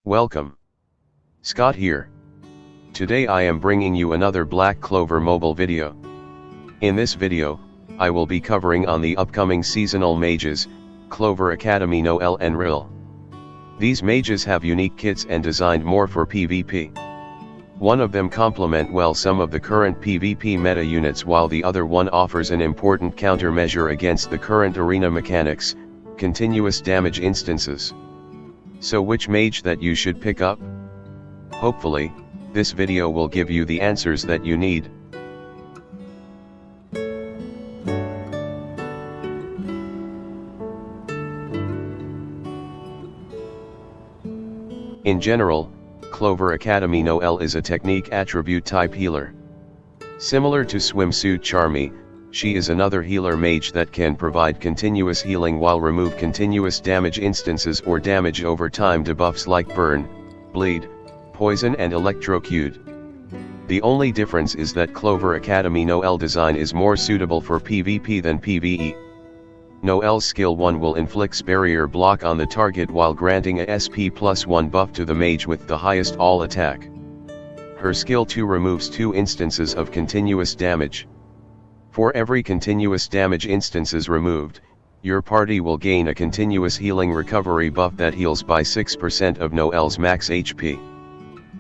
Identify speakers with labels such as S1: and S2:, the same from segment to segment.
S1: Welcome. Scott here. Today I am bringing you another Black Clover mobile video. In this video, I will be covering on the upcoming seasonal mages, Clover Academy Noelle and Rill. These mages have unique kits and designed more for PvP. One of them complement well some of the current PvP meta units while the other one offers an important countermeasure against the current arena mechanics, continuous damage instances. So which mage that you should pick up? Hopefully, this video will give you the answers that you need. In general, Clover Academy Noelle is a technique attribute type healer. Similar to Swimsuit Charmy, she is another healer mage that can provide continuous healing while remove continuous damage instances or damage over time debuffs like burn, bleed, poison and electrocute. The only difference is that Clover Academy Noelle design is more suitable for PvP than PvE. Noelle's skill 1 will inflict barrier block on the target while granting a SP +1 buff to the mage with the highest all attack. Her skill 2 removes 2 instances of continuous damage. For every continuous damage instances removed, your party will gain a continuous healing recovery buff that heals by 6% of Noelle's max HP.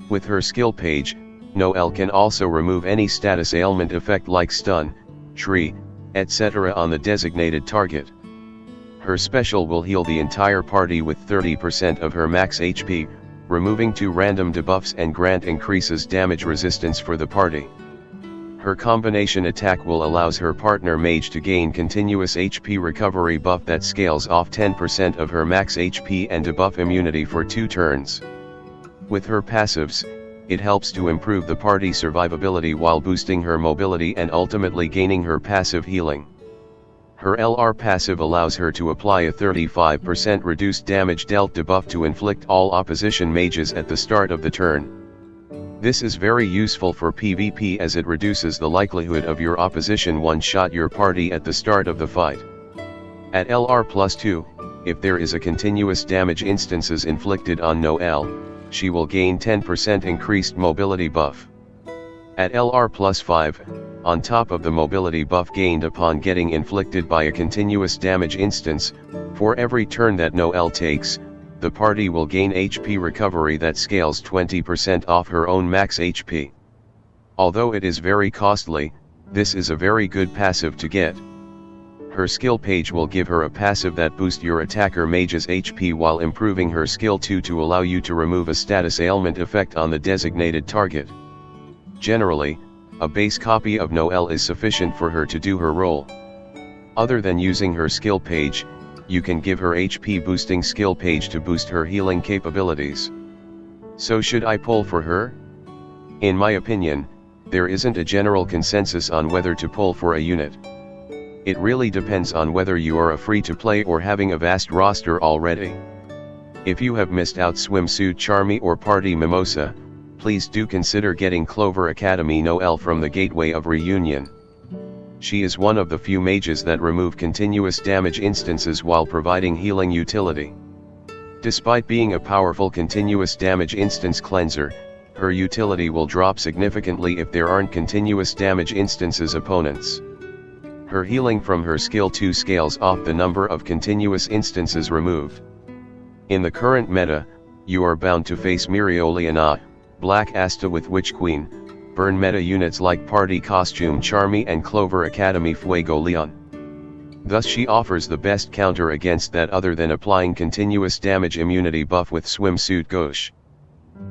S1: With her skill page, Noelle can also remove any status ailment effect like stun, tree, etc. on the designated target. Her special will heal the entire party with 30% of her max HP, removing 2 random debuffs and grant increases damage resistance for the party. Her combination attack will allows her partner mage to gain continuous HP recovery buff that scales off 10% of her max HP and debuff immunity for 2 turns. With her passives, it helps to improve the party survivability while boosting her mobility and ultimately gaining her passive healing. Her LR passive allows her to apply a 35% reduced damage dealt debuff to inflict all opposition mages at the start of the turn. This is very useful for PvP as it reduces the likelihood of your opposition one-shot your party at the start of the fight. At LR +2, if there is a continuous damage instances inflicted on Noelle, she will gain 10% increased mobility buff. At LR +5, on top of the mobility buff gained upon getting inflicted by a continuous damage instance, for every turn that Noelle takes, the party will gain HP recovery that scales 20% off her own max HP. Although it is very costly, this is a very good passive to get. Her skill page will give her a passive that boosts your attacker mage's HP while improving her skill 2 to allow you to remove a status ailment effect on the designated target. Generally, a base copy of Noelle is sufficient for her to do her role. Other than using her skill page, you can give her HP boosting skill page to boost her healing capabilities. So should I pull for her? In my opinion, there isn't a general consensus on whether to pull for a unit. It really depends on whether you are a free-to-play or having a vast roster already. If you have missed out Swimsuit Charmy or Party Mimosa, please do consider getting Clover Academy Noelle from the Gateway of Reunion. She is one of the few mages that remove continuous damage instances while providing healing utility. Despite being a powerful continuous damage instance cleanser, her utility will drop significantly if there aren't continuous damage instances opponents. Her healing from her skill 2 scales off the number of continuous instances removed. In the current meta, you are bound to face Mirioliana, Black Asta with Witch Queen, burn meta units like Party Costume Charmy and Clover Academy Fuego Leon. Thus she offers the best counter against that other than applying continuous damage immunity buff with Swimsuit Gauche.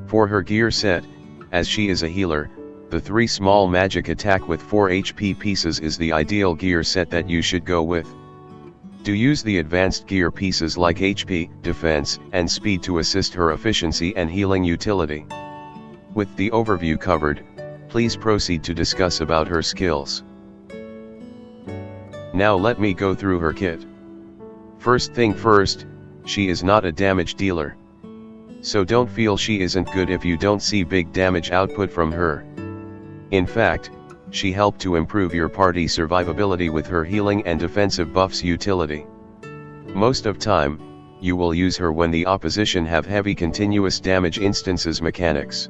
S1: For her gear set, as she is a healer, the 3 small magic attack with 4 HP pieces is the ideal gear set that you should go with. Do use the advanced gear pieces like HP, defense, and speed to assist her efficiency and healing utility. With the overview covered, please proceed to discuss about her skills. Now let me go through her kit. First thing first, she is not a damage dealer. So don't feel she isn't good if you don't see big damage output from her. In fact, she helped to improve your party survivability with her healing and defensive buffs utility. Most of time, you will use her when the opposition have heavy continuous damage instances mechanics.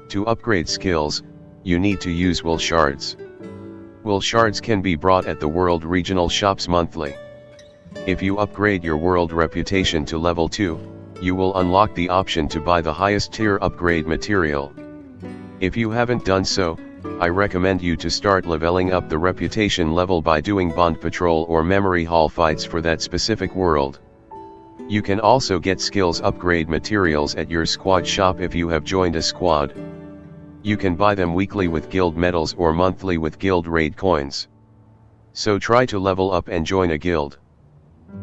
S1: To upgrade skills, you need to use Will Shards. Will Shards can be brought at the World Regional Shops monthly. If you upgrade your World Reputation to level 2, you will unlock the option to buy the highest tier upgrade material. If you haven't done so, I recommend you to start leveling up the reputation level by doing Bond Patrol or Memory Hall fights for that specific world. You can also get skills upgrade materials at your squad shop if you have joined a squad. You can buy them weekly with guild medals or monthly with guild raid coins. So try to level up and join a guild.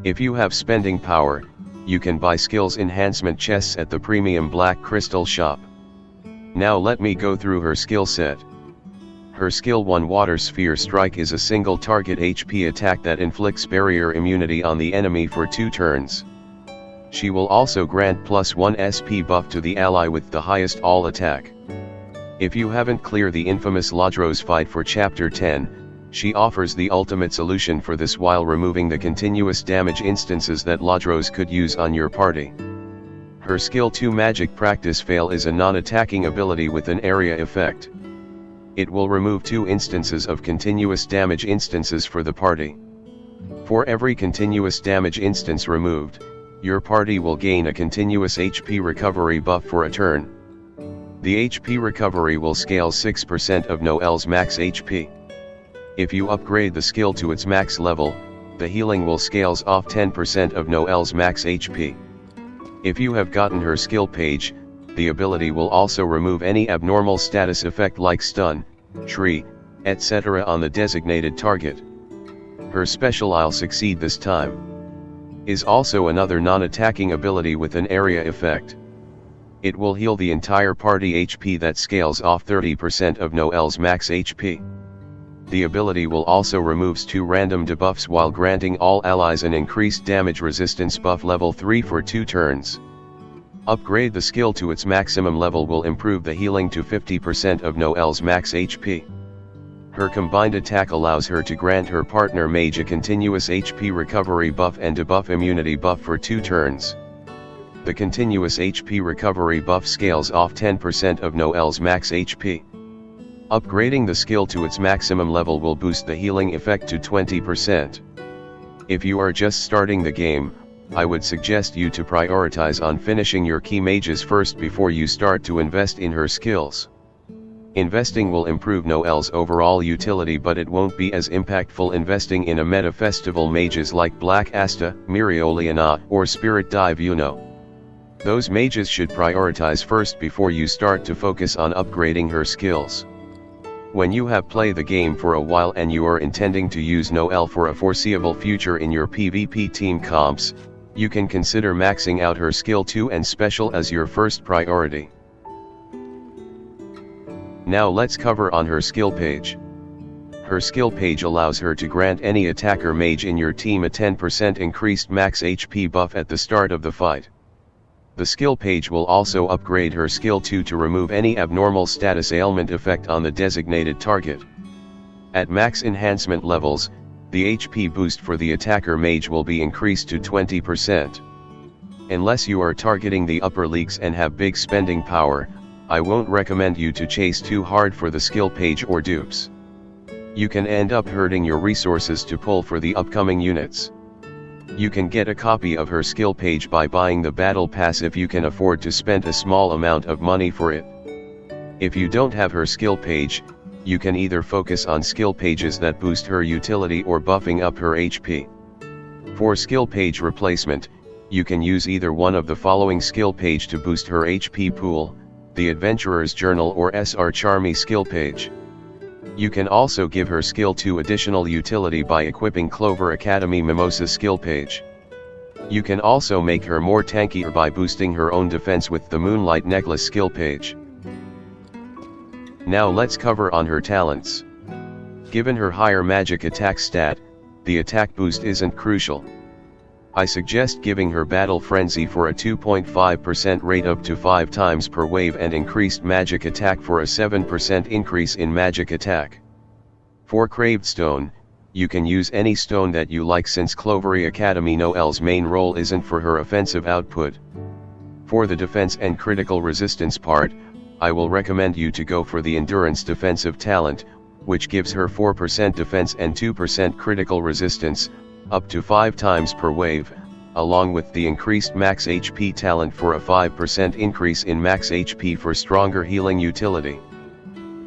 S1: If you have spending power, you can buy skills enhancement chests at the premium Black Crystal shop. Now let me go through her skill set. Her skill 1 Water Sphere Strike is a single target HP attack that inflicts barrier immunity on the enemy for 2 turns. She will also grant +1 SP buff to the ally with the highest all attack. If you haven't cleared the infamous Ladros fight for Chapter 10, she offers the ultimate solution for this while removing the continuous damage instances that Ladros could use on your party. Her skill 2 Magic Practice Fail is a non-attacking ability with an area effect. It will remove 2 instances of continuous damage instances for the party. For every continuous damage instance removed, your party will gain a continuous HP recovery buff for a turn. The HP recovery will scale 6% of Noelle's max HP. If you upgrade the skill to its max level, the healing will scales off 10% of Noelle's max HP. If you have gotten her skill page, the ability will also remove any abnormal status effect like stun, tree, etc. on the designated target. Her special I'll succeed this time is also another non-attacking ability with an area effect. It will heal the entire party HP that scales off 30% of Noelle's max HP. The ability will also removes 2 random debuffs while granting all allies an increased damage resistance buff level 3 for 2 turns. Upgrade the skill to its maximum level will improve the healing to 50% of Noelle's max HP. Her combined attack allows her to grant her partner Mage a continuous HP recovery buff and debuff immunity buff for 2 turns. The continuous HP recovery buff scales off 10% of Noelle's max HP. Upgrading the skill to its maximum level will boost the healing effect to 20%. If you are just starting the game, I would suggest you to prioritize on finishing your key mages first before you start to invest in her skills. Investing will improve Noelle's overall utility, but it won't be as impactful investing in a meta festival mages like Black Asta, Mirioliana, or Spirit Dive. Those mages should prioritize first before you start to focus on upgrading her skills. When you have played the game for a while and you are intending to use Noelle for a foreseeable future in your PvP team comps, you can consider maxing out her skill 2 and special as your first priority. Now let's cover on her skill page. Her skill page allows her to grant any attacker mage in your team a 10% increased max HP buff at the start of the fight. The skill page will also upgrade her skill 2 to remove any abnormal status ailment effect on the designated target. At max enhancement levels, the HP boost for the attacker mage will be increased to 20%. Unless you are targeting the upper leagues and have big spending power, I won't recommend you to chase too hard for the skill page or dupes. You can end up hurting your resources to pull for the upcoming units. You can get a copy of her skill page by buying the battle pass if you can afford to spend a small amount of money for it. If you don't have her skill page, you can either focus on skill pages that boost her utility or buffing up her HP. For skill page replacement, you can use either one of the following skill page to boost her HP pool: the Adventurer's Journal or SR Charmy skill page. You can also give her skill 2 additional utility by equipping Clover Academy Mimosa skill page. You can also make her more tankier by boosting her own defense with the Moonlight Necklace skill page. Now let's cover on her talents. Given her higher magic attack stat, the attack boost isn't crucial. I suggest giving her Battle Frenzy for a 2.5% rate up to 5 times per wave and increased magic attack for a 7% increase in magic attack. For Craved Stone, you can use any stone that you like since Clover Academy Noelle's main role isn't for her offensive output. For the defense and critical resistance part, I will recommend you to go for the Endurance defensive talent, which gives her 4% defense and 2% critical resistance, up to 5 times per wave, along with the increased max HP talent for a 5% increase in max HP for stronger healing utility.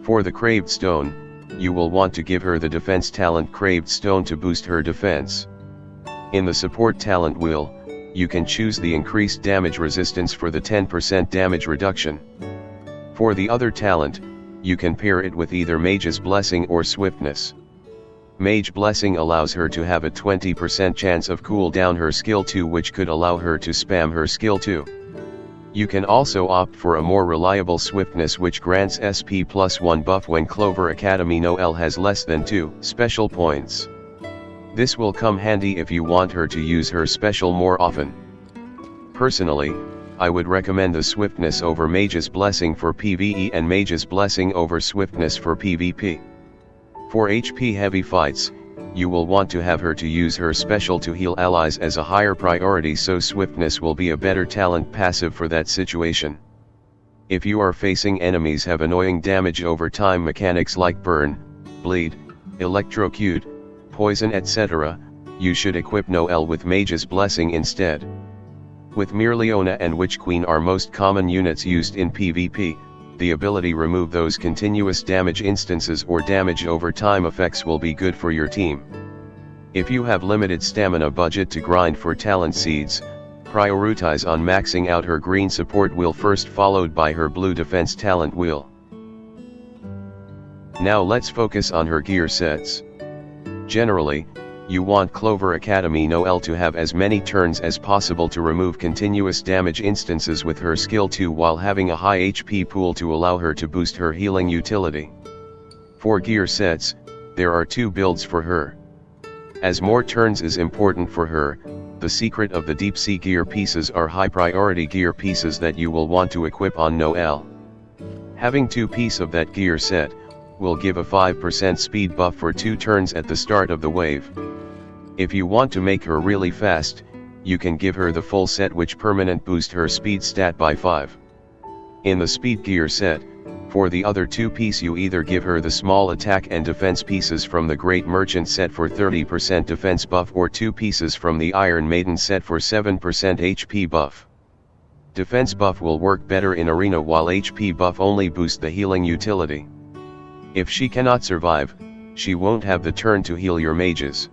S1: For the Craved Stone, you will want to give her the defense talent Craved Stone to boost her defense. In the support talent wheel, you can choose the increased damage resistance for the 10% damage reduction. For the other talent, you can pair it with either Mage's Blessing or Swiftness. Mage Blessing allows her to have a 20% chance of cool down her skill 2, which could allow her to spam her skill 2. You can also opt for a more reliable Swiftness, which grants SP +1 buff when Clover Academy Noelle has less than 2 special points. This will come handy if you want her to use her special more often. Personally, I would recommend the Swiftness over Mage's Blessing for PvE and Mage's Blessing over Swiftness for PvP. For HP heavy fights, you will want to have her to use her special to heal allies as a higher priority, so Swiftness will be a better talent passive for that situation. If you are facing enemies have annoying damage over time mechanics like burn, bleed, electrocute, poison etc., you should equip Noelle with Mage's Blessing instead. With Mirleona and Witch Queen are most common units used in PvP, the ability remove those continuous damage instances or damage over time effects will be good for your team. If you have limited stamina budget to grind for talent seeds, prioritize on maxing out her green support wheel first, followed by her blue defense talent wheel. Now let's focus on her gear sets. Generally, you want Clover Academy Noelle to have as many turns as possible to remove continuous damage instances with her skill 2 while having a high HP pool to allow her to boost her healing utility. For gear sets, there are 2 builds for her. As more turns is important for her, the secret of the deep sea gear pieces are high priority gear pieces that you will want to equip on Noelle. Having 2 pieces of that gear set will give a 5% speed buff for 2 turns at the start of the wave. If you want to make her really fast, you can give her the full set, which permanent boost her speed stat by 5. In the speed gear set, for the other 2 pieces you either give her the small attack and defense pieces from the Great Merchant set for 30% defense buff or 2 pieces from the Iron Maiden set for 7% HP buff. Defense buff will work better in arena, while HP buff only boosts the healing utility. If she cannot survive, she won't have the turn to heal your mages.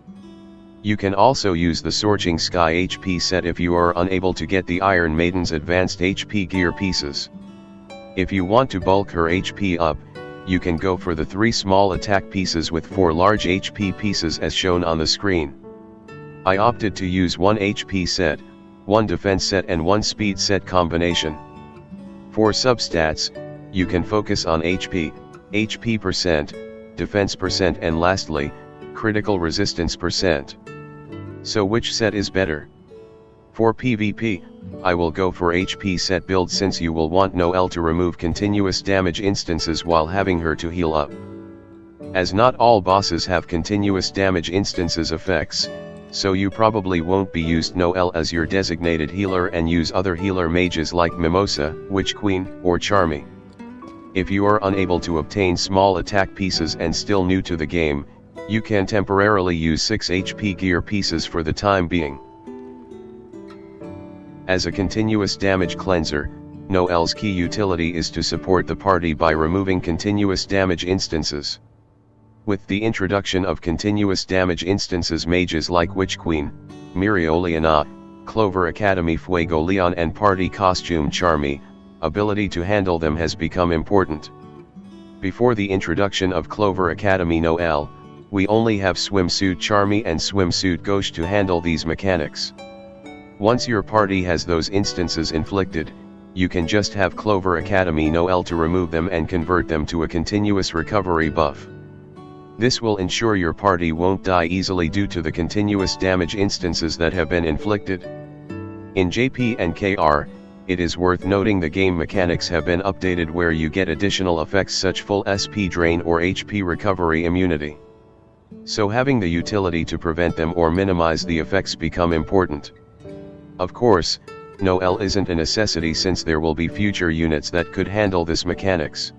S1: You can also use the Scorching Sky HP set if you are unable to get the Iron Maiden's advanced HP gear pieces. If you want to bulk her HP up, you can go for the 3 small attack pieces with 4 large HP pieces as shown on the screen. I opted to use 1 HP set, 1 defense set and 1 speed set combination. For substats, you can focus on HP percent, defense percent and lastly, critical resistance percent. So which set is better? For PvP, I will go for HP set build, since you will want Noelle to remove continuous damage instances while having her to heal up. As not all bosses have continuous damage instances effects, so you probably won't be used Noelle as your designated healer and use other healer mages like Mimosa, Witch Queen, or Charmy. If you are unable to obtain small attack pieces and still new to the game, you can temporarily use 6 HP gear pieces for the time being. As a continuous damage cleanser, Noelle's key utility is to support the party by removing continuous damage instances. With the introduction of continuous damage instances, mages like Witch Queen, Mirleona, Clover Academy Fuego Leon and Party Costume Charmy, ability to handle them has become important. Before the introduction of Clover Academy Noelle, we only have Swimsuit Charmy and Swimsuit Gauche to handle these mechanics. Once your party has those instances inflicted, you can just have Clover Academy Noelle to remove them and convert them to a continuous recovery buff. This will ensure your party won't die easily due to the continuous damage instances that have been inflicted. In JP and KR, it is worth noting the game mechanics have been updated where you get additional effects such full SP drain or HP recovery immunity. So having the utility to prevent them or minimize the effects become important. Of course, Noelle isn't a necessity since there will be future units that could handle this mechanics.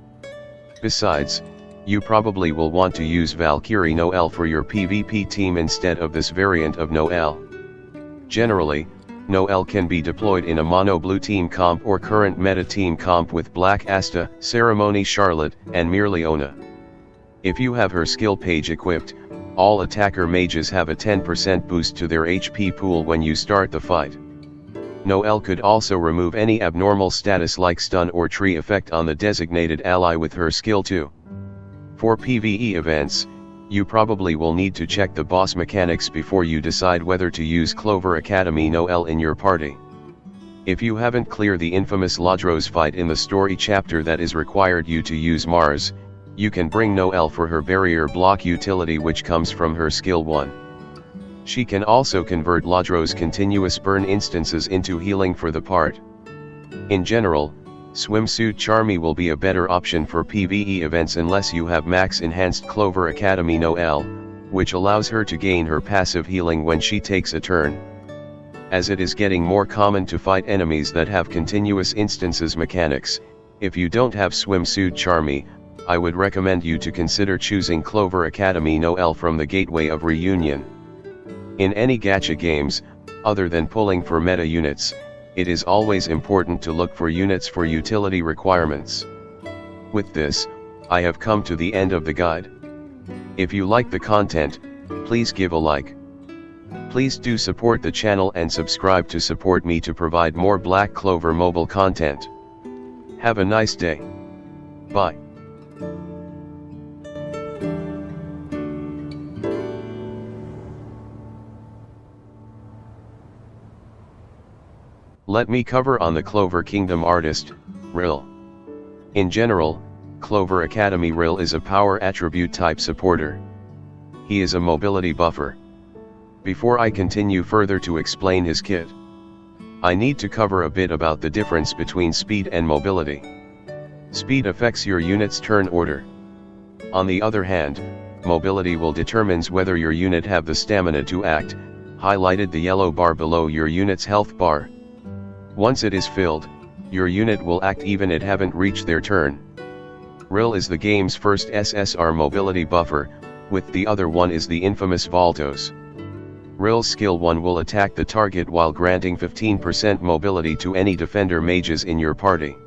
S1: Besides, you probably will want to use Valkyrie Noelle for your PvP team instead of this variant of Noelle. Generally, Noelle can be deployed in a mono blue team comp or current meta team comp with Black Asta, Ceremony Charlotte, and Mirleona. If you have her skill page equipped, all attacker mages have a 10% boost to their HP pool when you start the fight. Noelle could also remove any abnormal status like stun or tree effect on the designated ally with her skill too. For PvE events, you probably will need to check the boss mechanics before you decide whether to use Clover Academy Noelle in your party. If you haven't cleared the infamous Ladros fight in the story chapter that is required you to use Mars, you can bring Noelle for her barrier block utility which comes from her skill 1. She can also convert Ladros' continuous burn instances into healing for the part. In general, Swimsuit Charmy will be a better option for PvE events unless you have max enhanced Clover Academy Noelle, which allows her to gain her passive healing when she takes a turn. As it is getting more common to fight enemies that have continuous instances mechanics, if you don't have Swimsuit Charmy, I would recommend you to consider choosing Clover Academy Noelle from the Gateway of Reunion. In any gacha games, other than pulling for meta units, it is always important to look for units for utility requirements. With this, I have come to the end of the guide. If you like the content, please give a like. Please do support the channel and subscribe to support me to provide more Black Clover mobile content. Have a nice day. Bye. Let me cover on the Clover Kingdom artist, Rill. In general, Clover Academy Rill is a power attribute type supporter. He is a mobility buffer. Before I continue further to explain his kit, I need to cover a bit about the difference between speed and mobility. Speed affects your unit's turn order. On the other hand, mobility will determines whether your unit have the stamina to act, highlighted the yellow bar below your unit's health bar. Once it is filled, your unit will act even it haven't reached their turn. Rill is the game's first SSR mobility buffer, with the other one is the infamous Valtos. Rill's skill 1 will attack the target while granting 15% mobility to any defender mages in your party.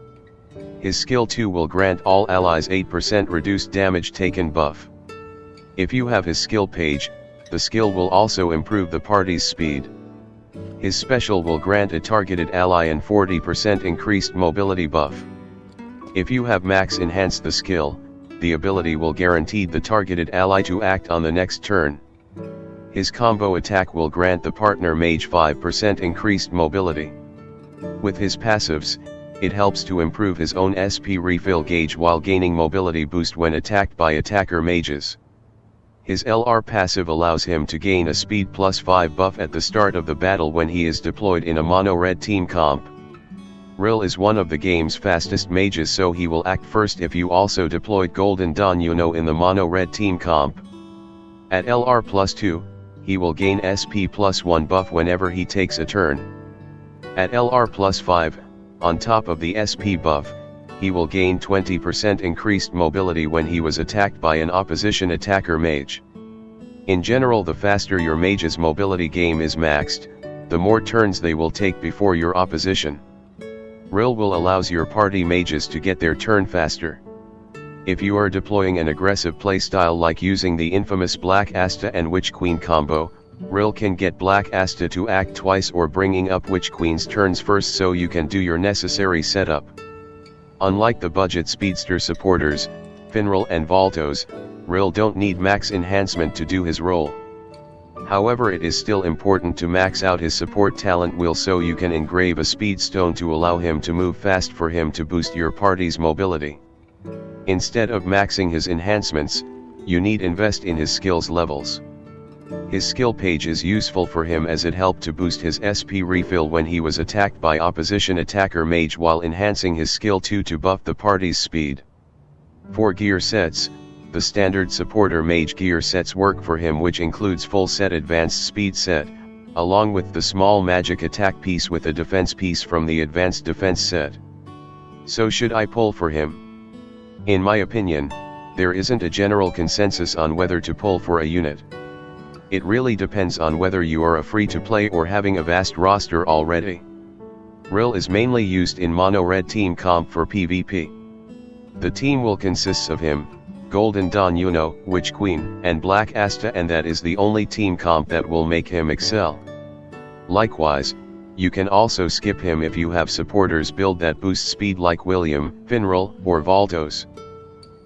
S1: His skill 2 will grant all allies 8% reduced damage taken buff. If you have his skill page, the skill will also improve the party's speed. His special will grant a targeted ally an 40% increased mobility buff. If you have max enhanced the skill, the ability will guarantee the targeted ally to act on the next turn. His combo attack will grant the partner mage 5% increased mobility. With his passives, it helps to improve his own SP refill gauge while gaining mobility boost when attacked by attacker mages. His LR passive allows him to gain a speed +5 buff at the start of the battle when he is deployed in a mono-red team comp. Rill is one of the game's fastest mages, so he will act first if you also deployed Golden Dawn in the mono-red team comp. At LR +2, he will gain SP +1 buff whenever he takes a turn. At LR +5, on top of the SP buff, he will gain 20% increased mobility when he was attacked by an opposition attacker mage. In general, the faster your mage's mobility game is maxed, the more turns they will take before your opposition. Rill will allows your party mages to get their turn faster. If you are deploying an aggressive playstyle like using the infamous Black Asta and Witch Queen combo, Rill can get Black Asta to act twice or bringing up Witch Queen's turns first so you can do your necessary setup. Unlike the budget speedster supporters, Finral and Valtos, Rill don't need max enhancement to do his role. However, it is still important to max out his support talent wheel so you can engrave a speed stone to allow him to move fast for him to boost your party's mobility. Instead of maxing his enhancements, you need invest in his skills levels. His skill page is useful for him as it helped to boost his SP refill when he was attacked by opposition attacker mage while enhancing his skill 2 to buff the party's speed. For gear sets, the standard supporter mage gear sets work for him, which includes full set advanced speed set, along with the small magic attack piece with a defense piece from the advanced defense set. So should I pull for him? In my opinion, there isn't a general consensus on whether to pull for a unit. It really depends on whether you are a free-to-play or having a vast roster already. Rill is mainly used in mono-red team comp for PvP. The team will consist of him, Golden Dawn Yuno, Witch Queen, and Black Asta, and that is the only team comp that will make him excel. Likewise, you can also skip him if you have supporters build that boost speed like William, Finral, or Valdos.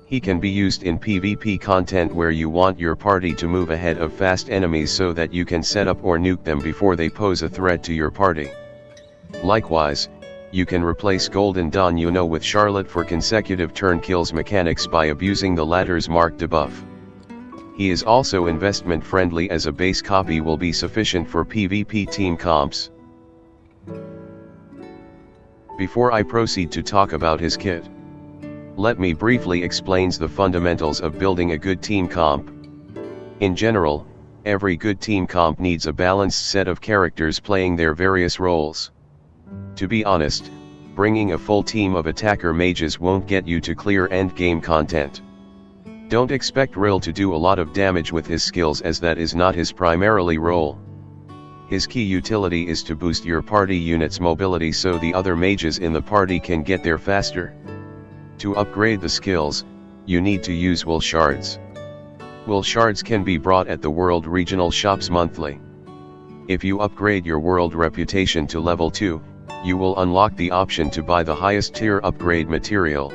S1: He can be used in PvP content where you want your party to move ahead of fast enemies so that you can set up or nuke them before they pose a threat to your party. Likewise, you can replace Golden Dawn Yuno with Charlotte for consecutive turn kills mechanics by abusing the latter's mark debuff. He is also investment friendly, as a base copy will be sufficient for PvP team comps. Before I proceed to talk about his kit, let me briefly explain the fundamentals of building a good team comp. In general, every good team comp needs a balanced set of characters playing their various roles. To be honest, bringing a full team of attacker mages won't get you to clear endgame content. Don't expect Rill to do a lot of damage with his skills, as that is not his primarily role. His key utility is to boost your party unit's mobility so the other mages in the party can get there faster. To upgrade the skills, you need to use wool shards. Wool shards can be bought at the world regional shops monthly. If you upgrade your world reputation to level 2, you will unlock the option to buy the highest tier upgrade material.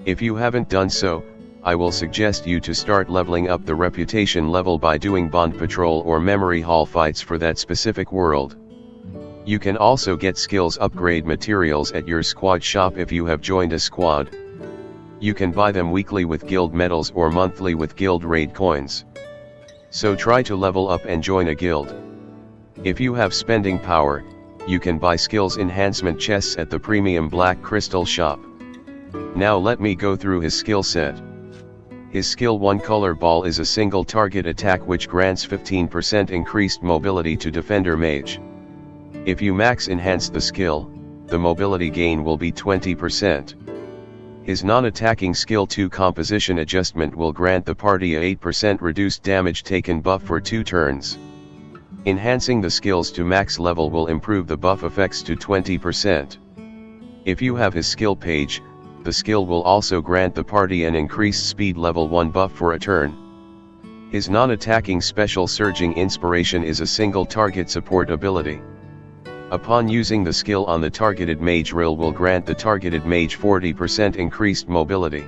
S1: If you haven't done so, I will suggest you to start leveling up the reputation level by doing bond patrol or memory hall fights for that specific world. You can also get skills upgrade materials at your squad shop if you have joined a squad. You can buy them weekly with guild medals or monthly with guild raid coins. So try to level up and join a guild. If you have spending power, you can buy skills enhancement chests at the premium Black Crystal shop. Now let me go through his skill set. His skill 1 Color Ball is a single target attack which grants 15% increased mobility to Defender Mage. If you max enhance the skill, the mobility gain will be 20%. His non-attacking skill 2 Composition Adjustment will grant the party a 8% reduced damage taken buff for 2 turns. Enhancing the skills to max level will improve the buff effects to 20%. If you have his skill page, the skill will also grant the party an increased speed level 1 buff for a turn. His non-attacking Special Surging Inspiration is a single target support ability. Upon using the skill on the targeted mage, Rill will grant the targeted mage 40% increased mobility.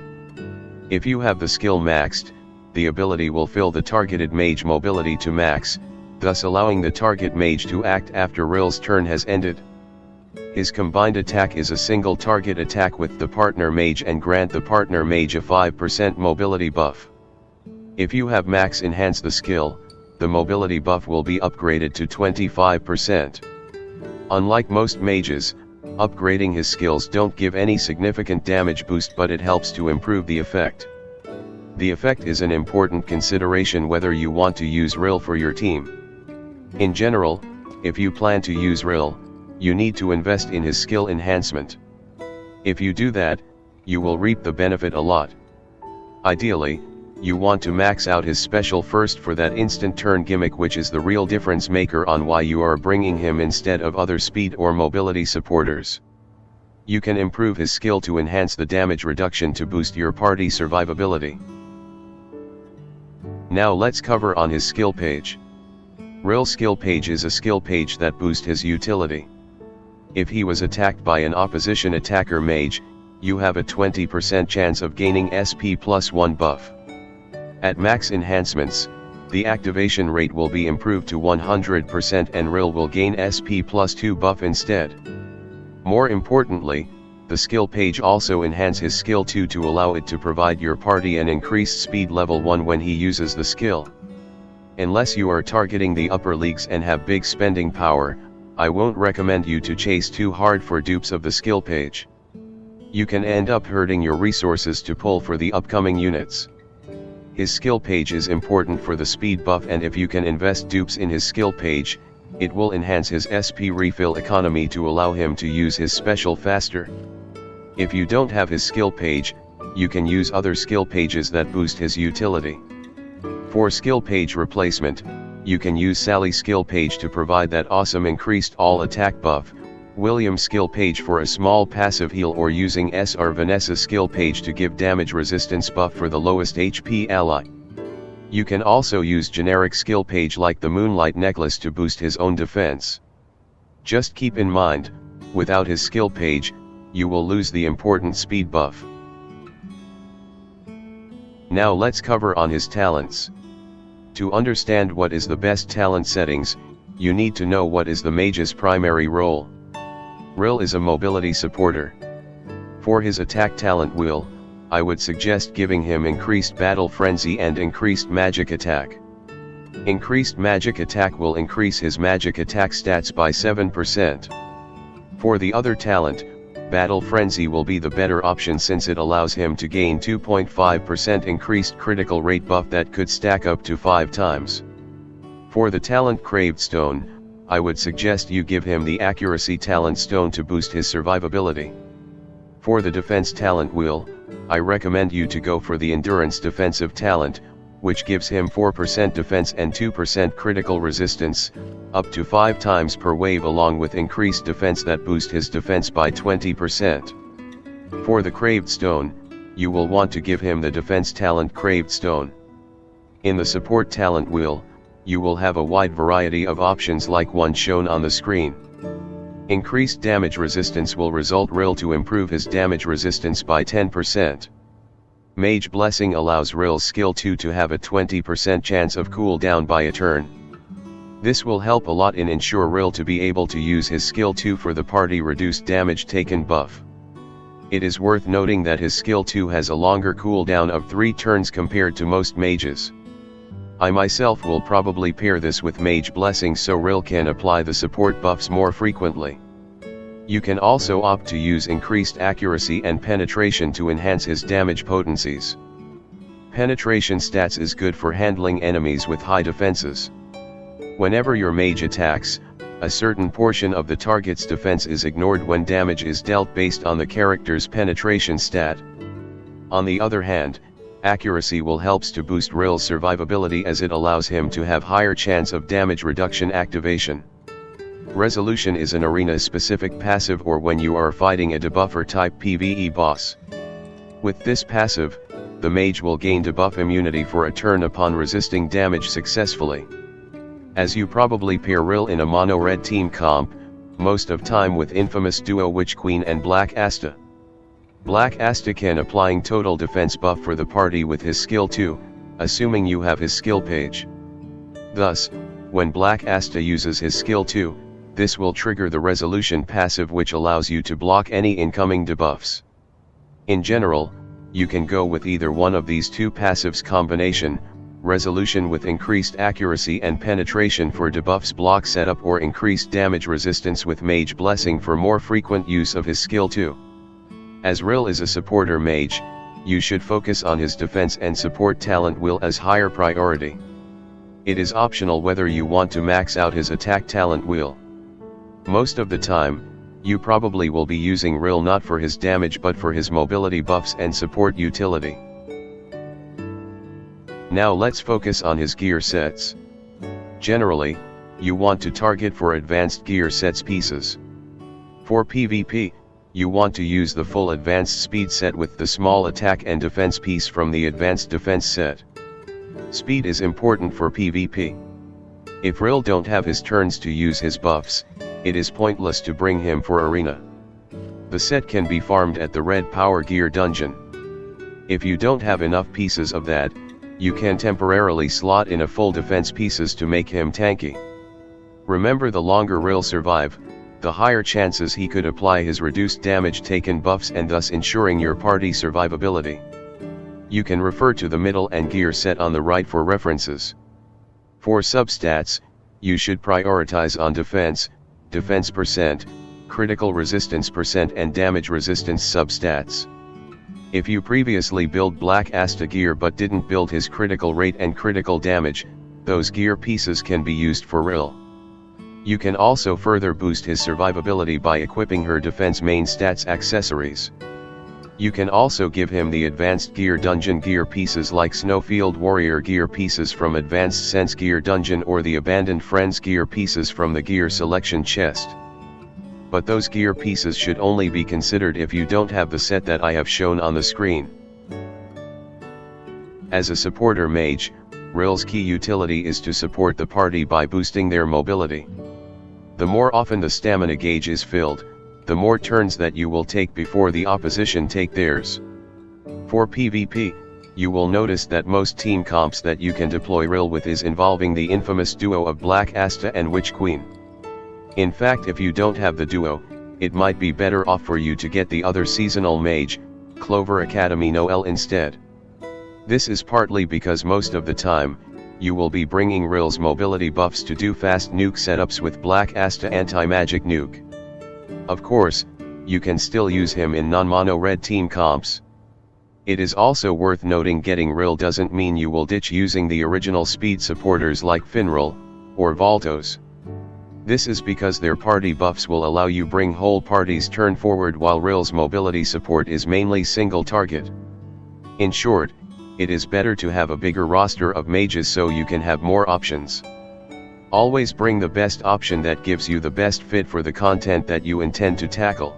S1: If you have the skill maxed, the ability will fill the targeted mage mobility to max, thus allowing the target mage to act after Rill's turn has ended. His combined attack is a single target attack with the partner mage and grant the partner mage a 5% mobility buff. If you have max enhance the skill, the mobility buff will be upgraded to 25%. Unlike most mages, upgrading his skills don't give any significant damage boost, but it helps to improve the effect. The effect is an important consideration whether you want to use Rill for your team. In general, if you plan to use Rill, you need to invest in his skill enhancement. If you do that, you will reap the benefit a lot. Ideally, you want to max out his special first for that instant turn gimmick, which is the real difference maker on why you are bringing him instead of other speed or mobility supporters. You can improve his skill to enhance the damage reduction to boost your party survivability. Now let's cover on his skill page. Rill's skill page is a skill page that boosts his utility. If he was attacked by an opposition attacker mage, you have a 20% chance of gaining SP plus 1 buff. At max enhancements, the activation rate will be improved to 100% and Rill will gain SP plus 2 buff instead. More importantly, the skill page also enhances his skill 2 to allow it to provide your party an increased speed level 1 when he uses the skill. Unless you are targeting the upper leagues and have big spending power, I won't recommend you to chase too hard for dupes of the skill page. You can end up hurting your resources to pull for the upcoming units. His skill page is important for the speed buff, and if you can invest dupes in his skill page, it will enhance his SP refill economy to allow him to use his special faster. If you don't have his skill page, you can use other skill pages that boost his utility. For skill page replacement, you can use Sally's skill page to provide that awesome increased all attack buff, William's skill page for a small passive heal, or using SR Vanessa's skill page to give damage resistance buff for the lowest HP ally. You can also use generic skill page like the Moonlight Necklace to boost his own defense. Just keep in mind, without his skill page, you will lose the important speed buff. Now let's cover on his talents. To understand what is the best talent settings, you need to know what is the mage's primary role. Rill is a mobility supporter. For his attack talent wheel, I would suggest giving him increased battle frenzy and increased magic attack. Increased magic attack will increase his magic attack stats by 7%. For the other talent, battle frenzy will be the better option since it allows him to gain 2.5% increased critical rate buff that could stack up to 5 times. For the talent craved stone, I would suggest you give him the accuracy talent stone to boost his survivability. For the defense talent wheel, I recommend you to go for the endurance defensive talent, which gives him 4% defense and 2% critical resistance, up to 5 times per wave, along with increased defense that boost his defense by 20%. For the craved stone, you will want to give him the defense talent craved stone. In the support talent wheel, you will have a wide variety of options like one shown on the screen. Increased damage resistance will result Rill to improve his damage resistance by 10%. Mage Blessing allows Rill's skill 2 to have a 20% chance of cooldown by a turn. This will help a lot in ensure Rill to be able to use his skill 2 for the party reduced damage taken buff. It is worth noting that his skill 2 has a longer cooldown of 3 turns compared to most mages. I myself will probably pair this with Mage Blessing so Rill can apply the support buffs more frequently. You can also opt to use increased accuracy and penetration to enhance his damage potencies. Penetration stats is good for handling enemies with high defenses. Whenever your mage attacks, a certain portion of the target's defense is ignored when damage is dealt based on the character's penetration stat. On the other hand, accuracy will helps to boost Rill's survivability as it allows him to have higher chance of damage reduction activation. Resolution is an arena-specific passive or when you are fighting a debuffer type PvE boss. With this passive, the mage will gain debuff immunity for a turn upon resisting damage successfully. As you probably pair Rill in a mono-red team comp, most of time with infamous duo Witch Queen and Black Asta. Black Asta can applying total defense buff for the party with his skill 2, assuming you have his skill page. Thus, when Black Asta uses his skill 2, this will trigger the resolution passive which allows you to block any incoming debuffs. In general, you can go with either one of these two passives combination, resolution with increased accuracy and penetration for debuffs block setup, or increased damage resistance with Mage Blessing for more frequent use of his skill 2. As Rill is a supporter mage, you should focus on his defense and support talent wheel as higher priority. It is optional whether you want to max out his attack talent wheel. Most of the time, you probably will be using Rill not for his damage but for his mobility buffs and support utility. Now let's focus on his gear sets. Generally, you want to target for advanced gear sets pieces. For PvP, you want to use the full advanced speed set with the small attack and defense piece from the advanced defense set. Speed is important for PvP. If Rill don't have his turns to use his buffs, it is pointless to bring him for arena. The set can be farmed at the Red Power Gear dungeon. If you don't have enough pieces of that, you can temporarily slot in a full defense pieces to make him tanky. Remember, the longer Rill survive, the higher chances he could apply his reduced damage taken buffs and thus ensuring your party survivability. You can refer to the middle and gear set on the right for references. For substats, you should prioritize on defense percent, critical resistance percent and damage resistance substats. If you previously build Black Asta gear but didn't build his critical rate and critical damage, those gear pieces can be used for Rill. You can also further boost his survivability by equipping her defense main stats accessories. You can also give him the advanced gear dungeon gear pieces like Snowfield Warrior gear pieces from Advanced Sense Gear Dungeon or the Abandoned Friends gear pieces from the Gear Selection chest. But those gear pieces should only be considered if you don't have the set that I have shown on the screen. As a supporter mage, Rill's key utility is to support the party by boosting their mobility. The more often the stamina gauge is filled, the more turns that you will take before the opposition take theirs. For PvP, you will notice that most team comps that you can deploy Rill with is involving the infamous duo of Black Asta and Witch Queen. In fact, if you don't have the duo, it might be better off for you to get the other seasonal mage, Clover Academy Noelle instead. This is partly because most of the time, you will be bringing Rill's mobility buffs to do fast nuke setups with Black Asta anti-magic nuke. Of course, you can still use him in non-mono red team comps. It is also worth noting getting Rill doesn't mean you will ditch using the original speed supporters like Finral, or Valtos. This is because their party buffs will allow you bring whole parties turn forward while Rill's mobility support is mainly single target. In short, it is better to have a bigger roster of mages so you can have more options. Always bring the best option that gives you the best fit for the content that you intend to tackle.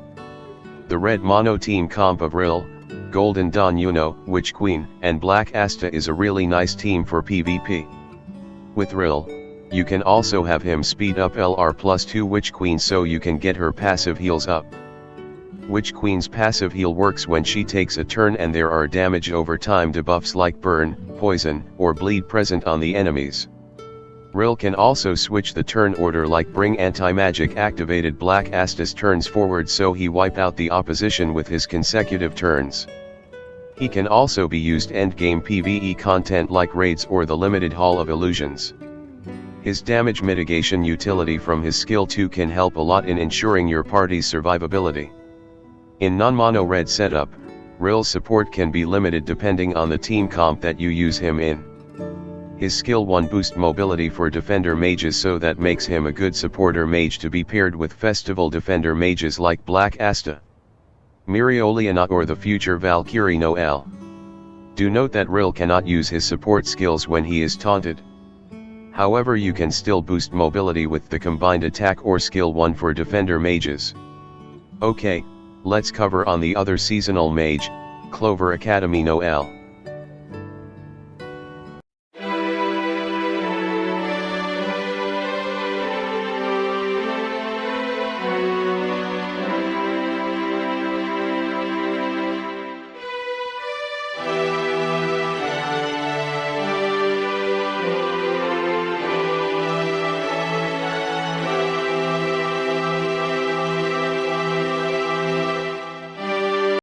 S1: The red mono team comp of Rill, Golden Dawn Yuno, Witch Queen, and Black Asta is a really nice team for PvP. With Rill, you can also have him speed up LR+2 Witch Queen so you can get her passive heals up. Witch Queen's passive heal works when she takes a turn and there are damage over time debuffs like burn, poison, or bleed present on the enemies. Rill can also switch the turn order like bring anti-magic activated Black Asta's turns forward so he wipe out the opposition with his consecutive turns. He can also be used endgame PvE content like raids or the limited Hall of Illusions. His damage mitigation utility from his skill 2 can help a lot in ensuring your party's survivability. In non-mono red setup, Rill's support can be limited depending on the team comp that you use him in. His skill 1 boost mobility for defender mages so that makes him a good supporter mage to be paired with festival defender mages like Black Asta, Mirioliana or the future Valkyrie Noelle. Do note that Rill cannot use his support skills when he is taunted. However, you can still boost mobility with the combined attack or skill 1 for defender mages. Okay, let's cover on the other seasonal mage, Clover Academy Noelle.